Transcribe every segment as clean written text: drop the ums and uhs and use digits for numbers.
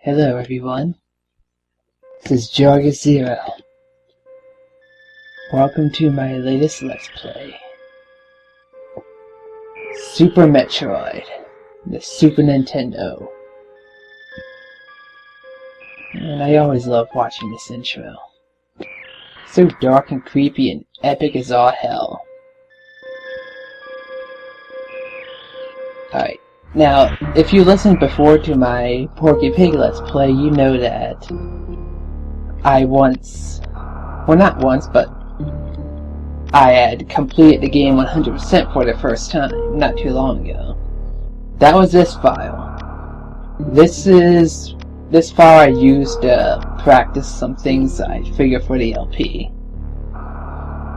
Hello everyone, this is Jargus 0. Welcome to my latest Let's Play. Super Metroid, the Super Nintendo. And I always love watching this intro. So dark and creepy and epic as all hell. Alright. Now, if you listened before to my Porky Pig Let's Play, you know that I not once, but I had completed the game 100% for the first time, not too long ago. That was this file. This file I used to practice some things I figured for the LP.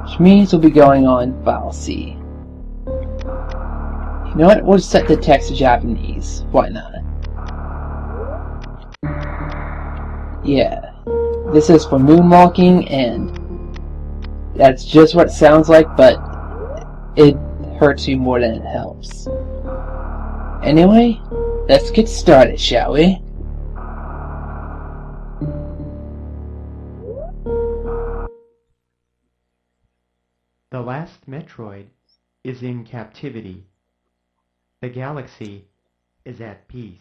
Which means we'll be going on file C. You know what? We'll set the text to Japanese. Why not? Yeah. This is for moonwalking, and that's just what it sounds like, but it hurts you more than it helps. Anyway, let's get started, shall we? The last Metroid is in captivity. The galaxy is at peace.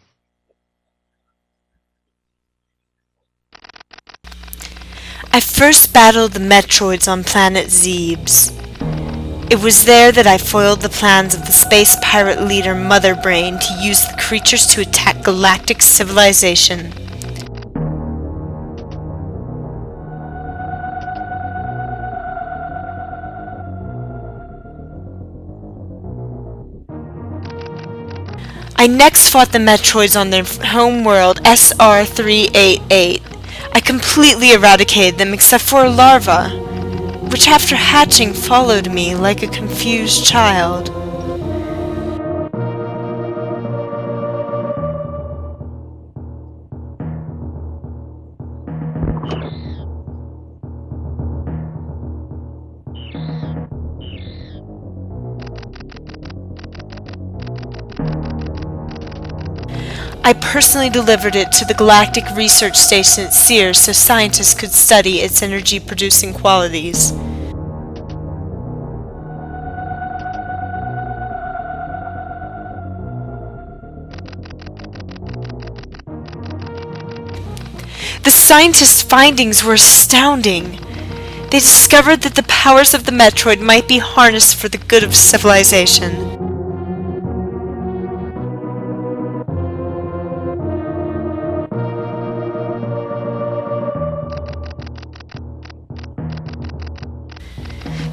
I first battled the Metroids on planet Zebes. It was there that I foiled the plans of the space pirate leader Mother Brain to use the creatures to attack galactic civilization. I next fought the Metroids on their home world, SR-388. I completely eradicated them except for a larva, which after hatching followed me like a confused child. I personally delivered it to the Galactic Research Station at Sears so scientists could study its energy-producing qualities. The scientists' findings were astounding. They discovered that the powers of the Metroid might be harnessed for the good of civilization.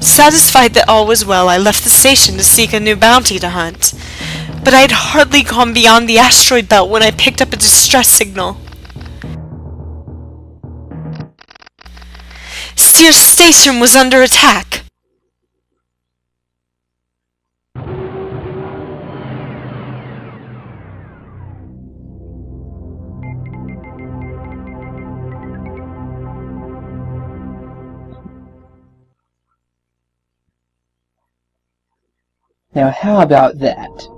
Satisfied that all was well, I left the station to seek a new bounty to hunt. But I had hardly gone beyond the asteroid belt when I picked up a distress signal. Sears Station was under attack. Now how about that?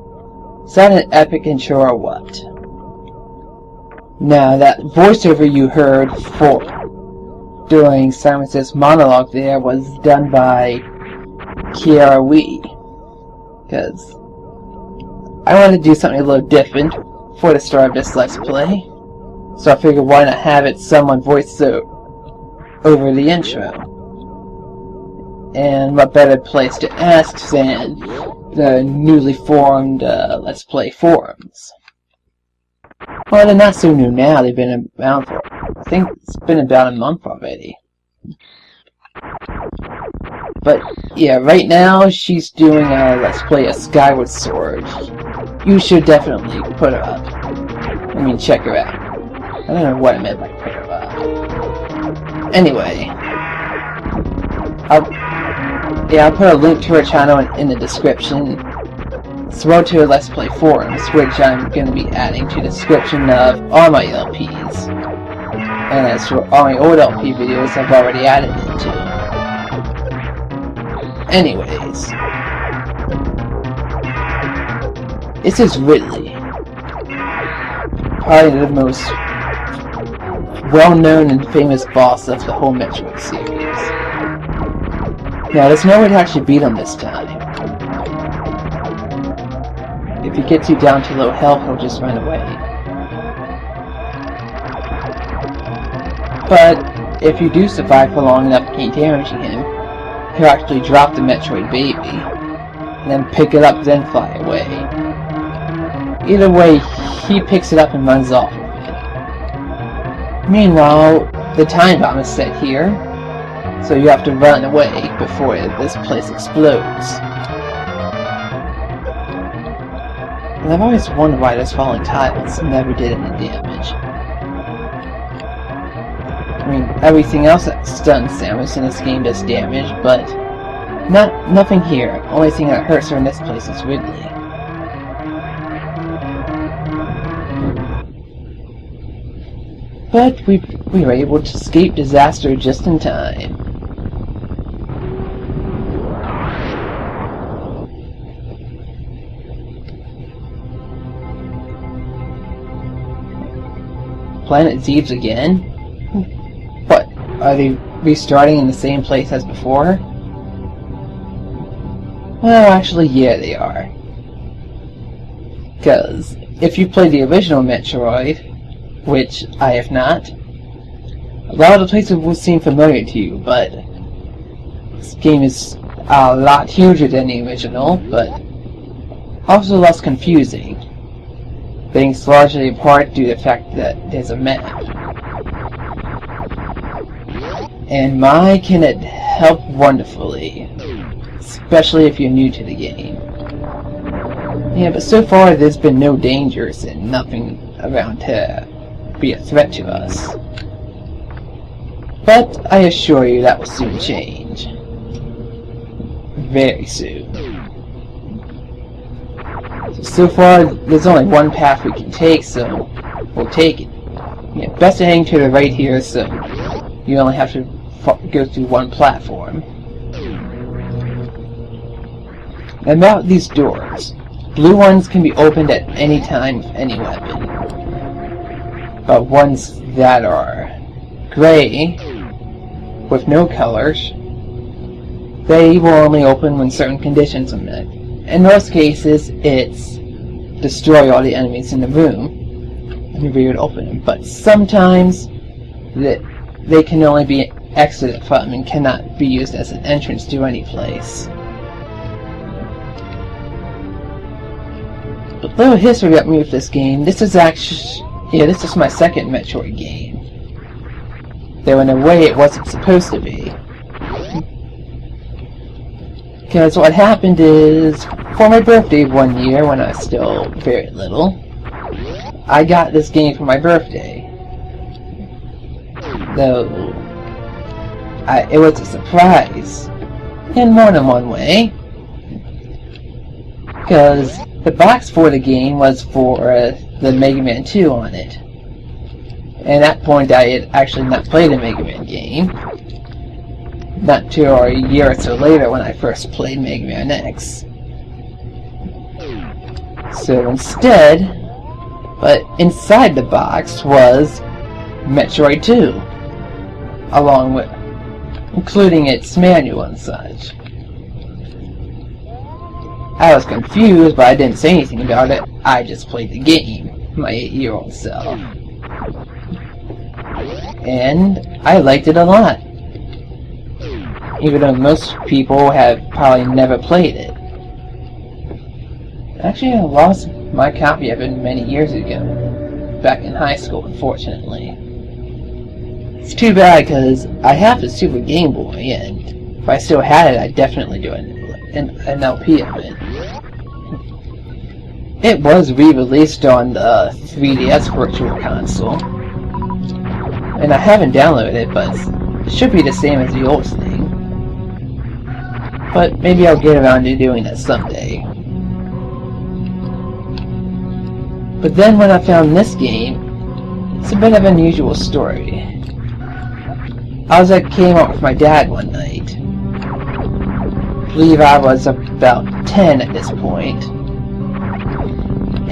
Is that an epic intro or what? Now that voiceover you heard during Simon Says monologue there was done by Kiara Wee. Because I wanted to do something a little different for the start of this Let's Play. So I figured why not have it someone voice over the intro. And what better place to ask than the newly formed Let's Play forums. Well, they're not so new now. They've been around for, I think it's been about a month already. But yeah, right now she's doing a Let's Play a Skyward Sword. You should definitely put her up. I mean, check her out. I don't know what I meant by put her up. Anyway, I'll put a link to her channel in the description. It's Road to Let's Play forums, which I'm going to be adding to the description of all my LPs. And as for all my old LP videos, I've already added it to. Anyways, this is really probably the most well-known and famous boss of the whole Metroid series. Now, there's no way to actually beat him this time. If he gets you down to low health, he'll just run away. But if you do survive for long enough to keep damaging him, he'll actually drop the Metroid baby, and then pick it up, then fly away. Either way, he picks it up and runs off with it. Meanwhile, the time bomb is set here, so you have to run away before this place explodes. And I've always wondered why those falling tiles never did any damage. I mean, everything else that stuns Samus in this game does damage, but nothing here. Only thing that hurts her in this place is Ridley. But we were able to escape disaster just in time. Planet Zeebs again? What? Are they restarting in the same place as before? Well, actually, yeah, they are. Because if you played the original Metroid, which I have not, a lot of the places will seem familiar to you, but this game is a lot huger than the original, but also less confusing. Things largely apart due to the fact that there's a map. And my, can it help wonderfully, especially if you're new to the game. Yeah, but so far there's been no dangers and nothing around to be a threat to us. But I assure you that will soon change. Very soon. So far, there's only one path we can take, so we'll take it. Yeah, best to hang to the right here, so you only have to go through one platform. And about these doors, blue ones can be opened at any time with any weapon. But ones that are gray, with no colors, they will only open when certain conditions are met. In most cases, it's destroy all the enemies in the room, and you'll be able to open them. But sometimes, they can only be exited from and cannot be used as an entrance to any place. But little history about me with this game. This is my second Metroid game. Though in a way it wasn't supposed to be. Because what happened is, for my birthday one year, when I was still very little, I got this game for my birthday. Though, it was a surprise, in more than one way. Because the box for the game was for the Mega Man 2 on it. And at that point I had actually not played a Mega Man game. Not till a year or so later when I first played Mega Man X. So instead, but inside the box was Metroid 2, along with, including its manual and such. I was confused, but I didn't say anything about it. I just played the game, my 8-year-old self. And I liked it a lot. Even though most people have probably never played it. Actually, I lost my copy of it many years ago, back in high school, unfortunately. It's too bad, because I have the Super Game Boy, and if I still had it, I'd definitely do an LP of it. It was re-released on the 3DS Virtual Console, and I haven't downloaded it, but it should be the same as the old thing. But maybe I'll get around to doing that someday. But then when I found this game, it's a bit of an unusual story. I was at Kmart with my dad one night. I believe I was about 10 at this point.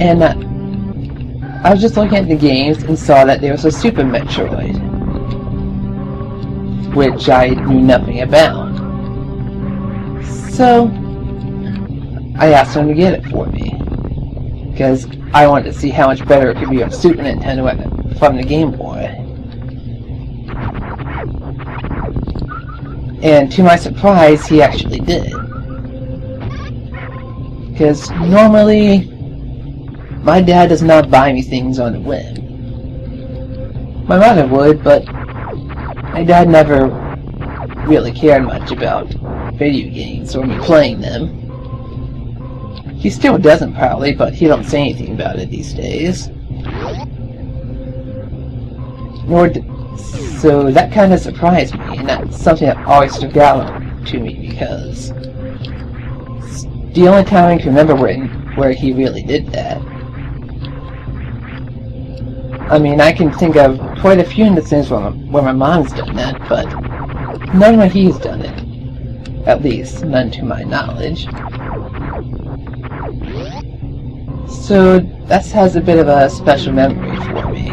And I was just looking at the games and saw that there was a Super Metroid. which I knew nothing about. So I asked him to get it for me, because I wanted to see how much better it could be on Super Nintendo from the Game Boy. And to my surprise, he actually did. Because normally, my dad does not buy me things on a whim. My mother would, but my dad never really cared much about video games or me playing them. He still doesn't probably, but he don't say anything about it these days. So that kind of surprised me, and that's something that always stuck out to me because it's the only time I can remember where he really did that. I mean, I can think of quite a few instances where my mom's done that, but none where he's done it. At least, none to my knowledge. So, that has a bit of a special memory for me.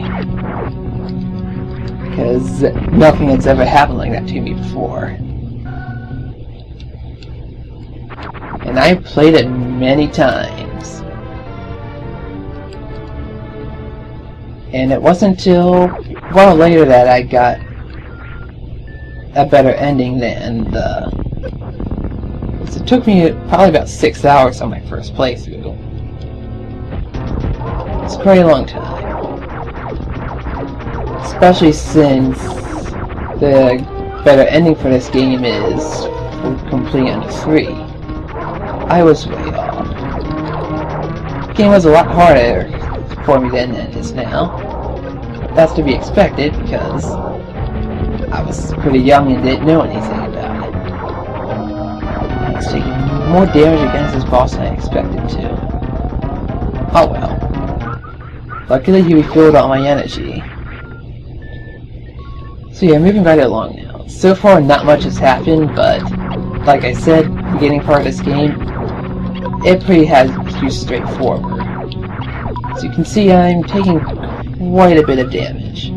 Because nothing has ever happened like that to me before. And I played it many times. And it wasn't until well later that I got a better ending than the... So it took me probably about 6 hours on my first playthrough. It's a pretty long time. Especially since the better ending for this game is complete under 3. I was way off. The game was a lot harder for me then than it is now. That's to be expected because I was pretty young and didn't know anything about it. I was taking more damage against this boss than I expected to. Oh well. Luckily he refilled all my energy. So yeah, moving right along now. So far not much has happened, but like I said, the beginning part of this game, it pretty has pretty straightforward. So you can see I'm taking quite a bit of damage.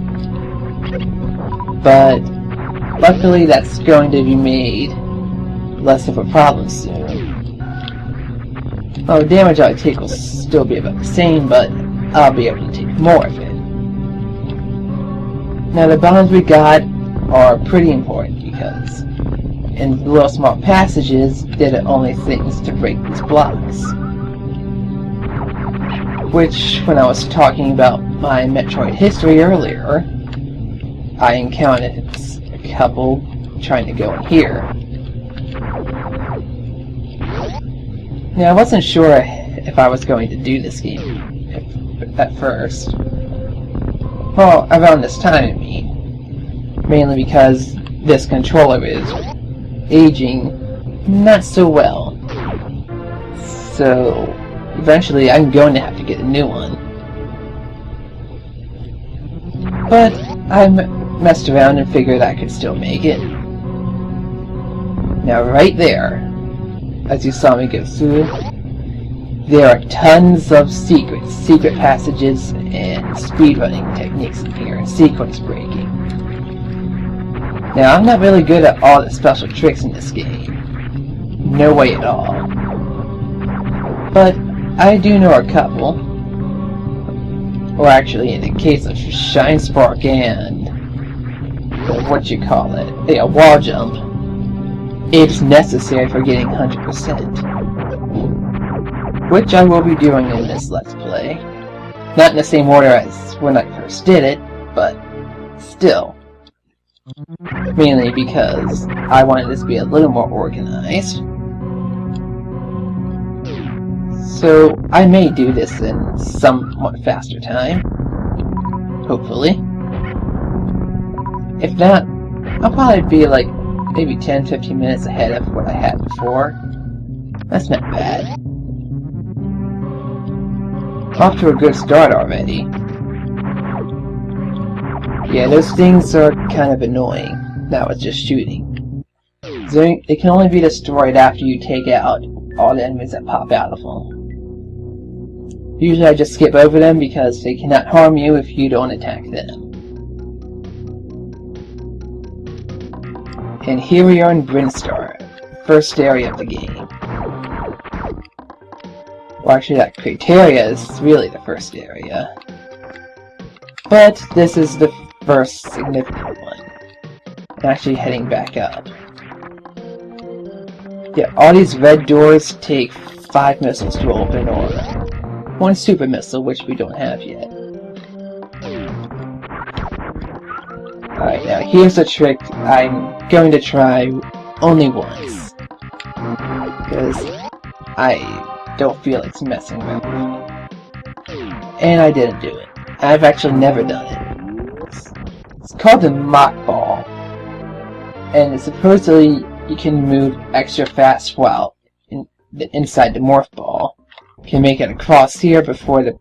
But luckily that's going to be made less of a problem soon. Well, the damage I take will still be about the same, but I'll be able to take more of it. Now the bombs we got are pretty important because in the little small passages, they're the only things to break these blocks. Which, when I was talking about my Metroid history earlier, I encountered a couple trying to go in here. Now I wasn't sure if I was going to do this game at first. Well, around this time, I mean. Mainly because this controller is aging not so well. So, eventually I'm going to have to get a new one. But I messed around and figured I could still make it. Now right there, as you saw me go through, there are tons of secret passages and speedrunning techniques in here, and sequence breaking. Now, I'm not really good at all the special tricks in this game. No way at all. But I do know a couple. Or actually, in the case of Shine Spark and a wall jump, it's necessary for getting 100%. Which I will be doing in this Let's Play. Not in the same order as when I first did it, but still. Mainly because I wanted this to be a little more organized. So I may do this in somewhat faster time. Hopefully. If not, I'll probably be like maybe 10-15 minutes ahead of what I had before. That's not bad. Off to a good start already. Yeah, those things are kind of annoying. That was just shooting. They can only be destroyed after you take out all the enemies that pop out of them. Usually I just skip over them because they cannot harm you if you don't attack them. And here we are in Brinstar, first area of the game. Well, actually that Crateria is really the first area. But this is the first significant one. I'm actually heading back up. Yeah, all these red doors take 5 missiles to open, or 1 super missile, which we don't have yet. Alright, now here's a trick I'm going to try only once. Because I don't feel like messing around with it. And I didn't do it. I've actually never done it. It's called the Mock Ball. And supposedly you can move extra fast while inside the Morph Ball. You can make it across here before the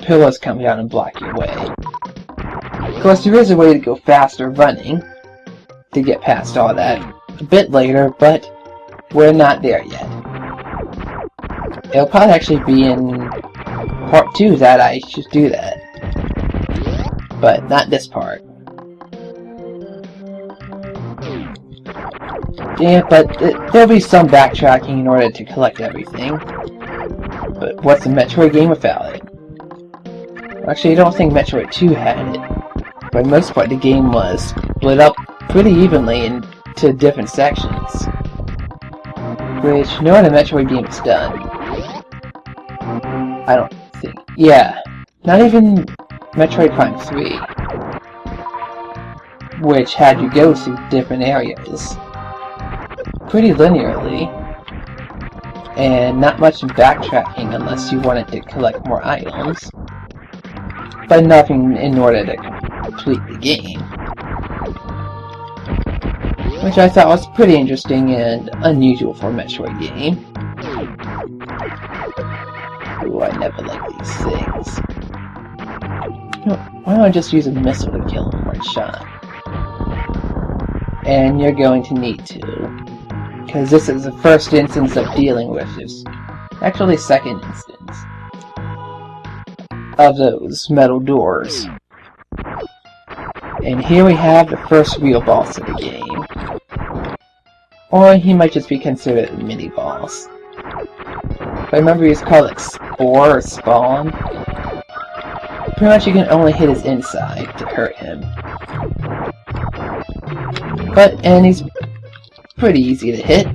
pillars come down and block your way. Of course, there is a way to go faster running to get past all that a bit later, but we're not there yet. It'll probably actually be in part 2 that I should do that. But not this part. Yeah, but there'll be some backtracking in order to collect everything. But what's a Metroid game without it? Actually, I don't think Metroid 2 had it. For the most part, the game was split up pretty evenly into different sections. Which no other Metroid game has done. I don't think. Yeah, not even Metroid Prime 3. Which had you go through different areas. Pretty linearly, and not much backtracking unless you wanted to collect more items, but nothing in order to complete the game, which I thought was pretty interesting and unusual for a Metroid game. Ooh, I never like these things. You know, why don't I just use a missile to kill him one shot? And you're going to need to. Because this is the first instance of dealing with this. Actually, second instance. Of those metal doors. And here we have the first real boss of the game. Or he might just be considered a mini-boss. If I remember he's called like Spore or Spawn. Pretty much you can only hit his inside to hurt him. And he's pretty easy to hit.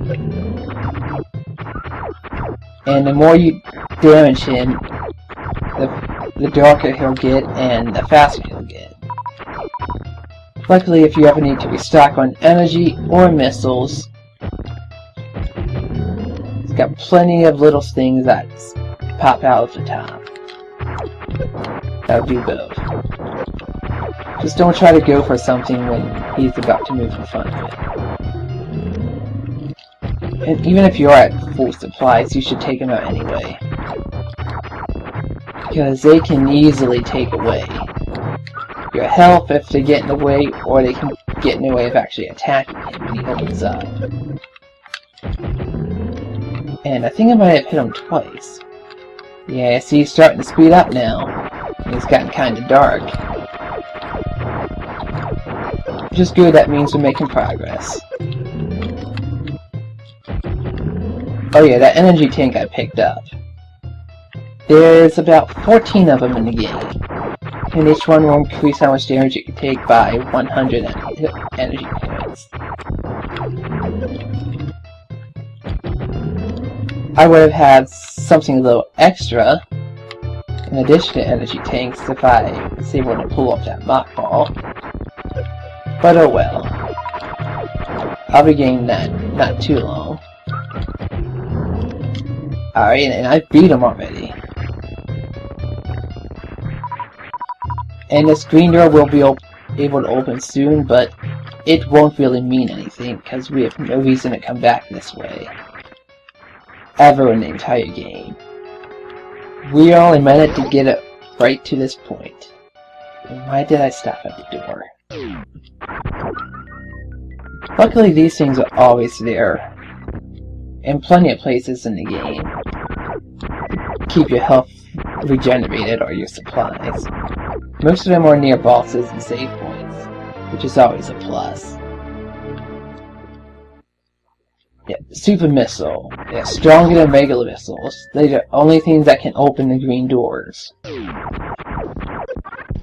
And the more you damage him, the darker he'll get and the faster he'll get. Luckily, if you ever need to restock on energy or missiles, it's got plenty of little things that pop out of the top. That'll do both. Just don't try to go for something when he's about to move in front of it. And even if you are at full supplies, you should take them out anyway. Because they can easily take away your health if they get in the way, or they can get in the way of actually attacking him when he opens up. And I think I might have hit him twice. Yeah, see, he's starting to speed up now. And it's gotten kinda dark. Which is good, that means we're making progress. Oh yeah, that energy tank I picked up. There's about 14 of them in the game. And each one will increase how much damage you can take by 100 energy points. I would have had something a little extra, in addition to energy tanks, if I was able to pull off that mock ball. But oh well. I'll be getting that not too long. Alright, and I beat him already. And this green door will be able to open soon, but it won't really mean anything, because we have no reason to come back this way. Ever in the entire game. We only managed to get it right to this point. And why did I stop at the door? Luckily these things are always there. In plenty of places in the game. Keep your health regenerated or your supplies. Most of them are near bosses and save points, which is always a plus. Yeah, super missile. They're stronger than regular missiles. They're the only things that can open the green doors.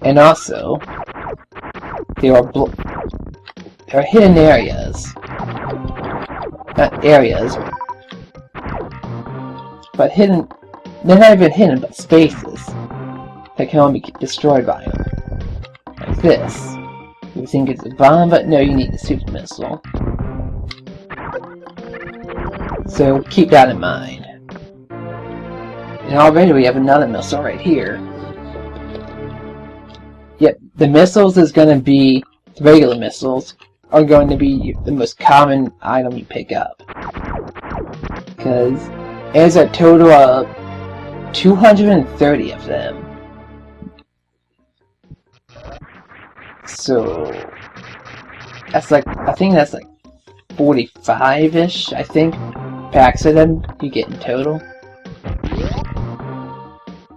And also, there are hidden areas. Not areas, but hidden. They're not even hidden, but spaces that can only be destroyed by them. Like this. You think it's a bomb, but no, you need a super missile. So keep that in mind. And already we have another missile right here. Yep, the missiles is going to be, the regular missiles are going to be the most common item you pick up. Because there's a total of 230 of them. So that's like, I think that's like 45-ish, I think, packs of them you get in total.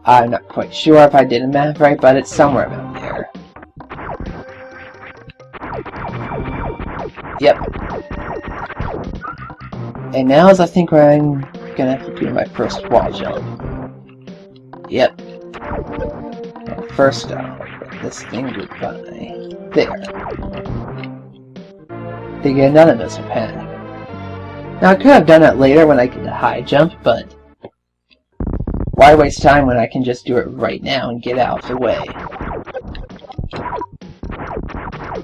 I'm not quite sure if I did the math right, but it's somewhere around there. Yep. And now is I think where I'm gonna have to do my first wall jump. Yep. And first I'll let this thing goodbye. There. They get another missile pack. Now I could have done that later when I get the high jump, but why waste time when I can just do it right now and get out of the way?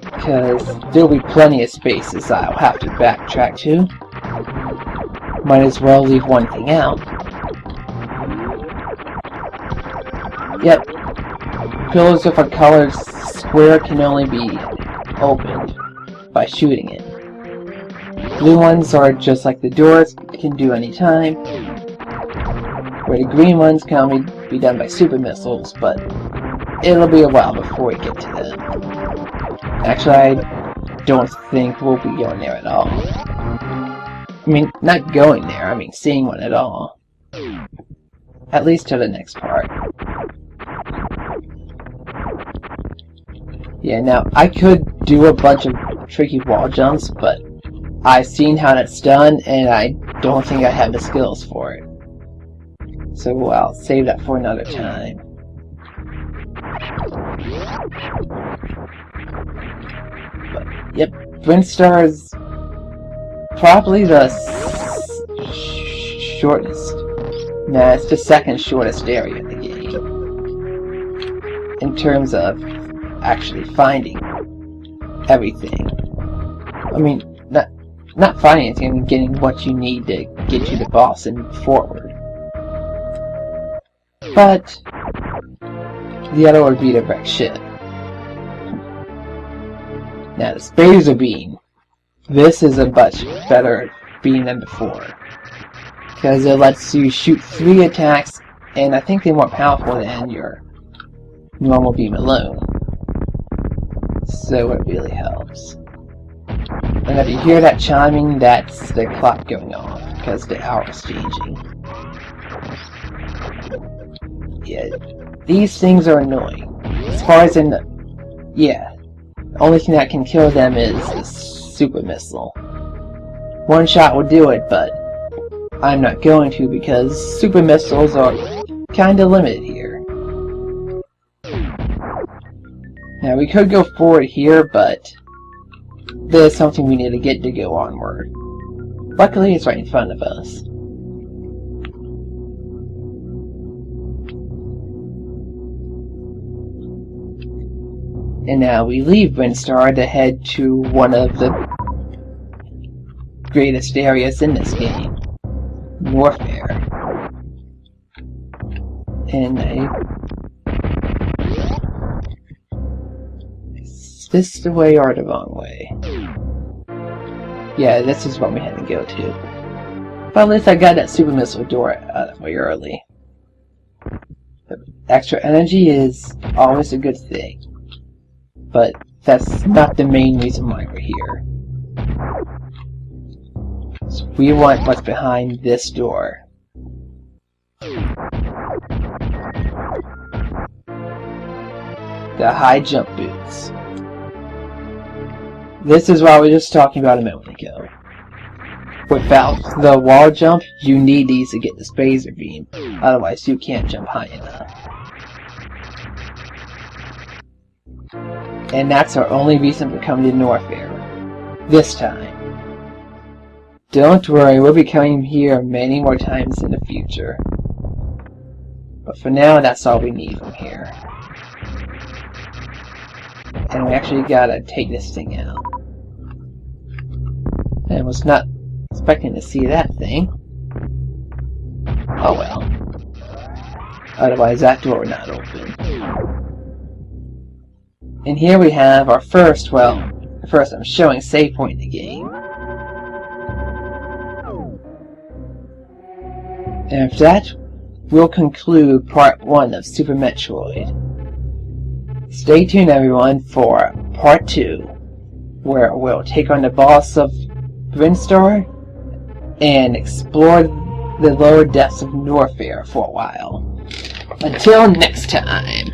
Because there'll be plenty of spaces I'll have to backtrack to. Might as well leave one thing out. Yep. Pillars of a colored square can only be opened by shooting it. Blue ones are just like the doors, can do any time. Where the green ones can only be done by super missiles, but it'll be a while before we get to them. Actually, I don't think we'll be going there at all. I mean, not going there, I mean seeing one at all. At least to the next part. Yeah, now, I could do a bunch of tricky wall jumps, but I've seen how that's done, and I don't think I have the skills for it. So I'll save that for another time. But, yep, Brinstar is probably the shortest. Nah, it's the second shortest area in the game. In terms of actually finding everything. I mean, not finding anything, I mean getting what you need to get you the boss and move forward. But the other would be the wrecked ship. Now the Spazer Beam. This is a much better beam than before. Because it lets you shoot 3 attacks, and I think they're more powerful than your normal beam alone. So it really helps. And if you hear that chiming, that's the clock going off, because the hour is changing. Yeah, these things are annoying. As far as in the... yeah, the only thing that can kill them is the super missile. One shot will do it, but I'm not going to because super missiles are kinda limited here. Now we could go forward here, but there's something we need to get to go onward. Luckily it's right in front of us. And now we leave Brinstar to head to one of the greatest areas in this game. Warfare. And is this the way or the wrong way? Yeah, this is what we had to go to. But at least I got that super missile door out of the way early. But extra energy is always a good thing. But that's not the main reason why we're here. So we want what's behind this door. The high jump boots. This is what we were just talking about a moment ago. without the wall jump, you need these to get the Spazer Beam. Otherwise, you can't jump high enough. And that's our only reason for coming to Norfair. This time. Don't worry, we'll be coming here many more times in the future. But for now, that's all we need from here. And we actually gotta take this thing out. I was not expecting to see that thing. Oh well. Otherwise, that door would not open. And here we have our first, well, first I'm showing save point in the game. And with that, we'll conclude part 1 of Super Metroid. Stay tuned everyone for part 2, where we'll take on the boss of Brinstar and explore the lower depths of Norfair for a while. Until next time!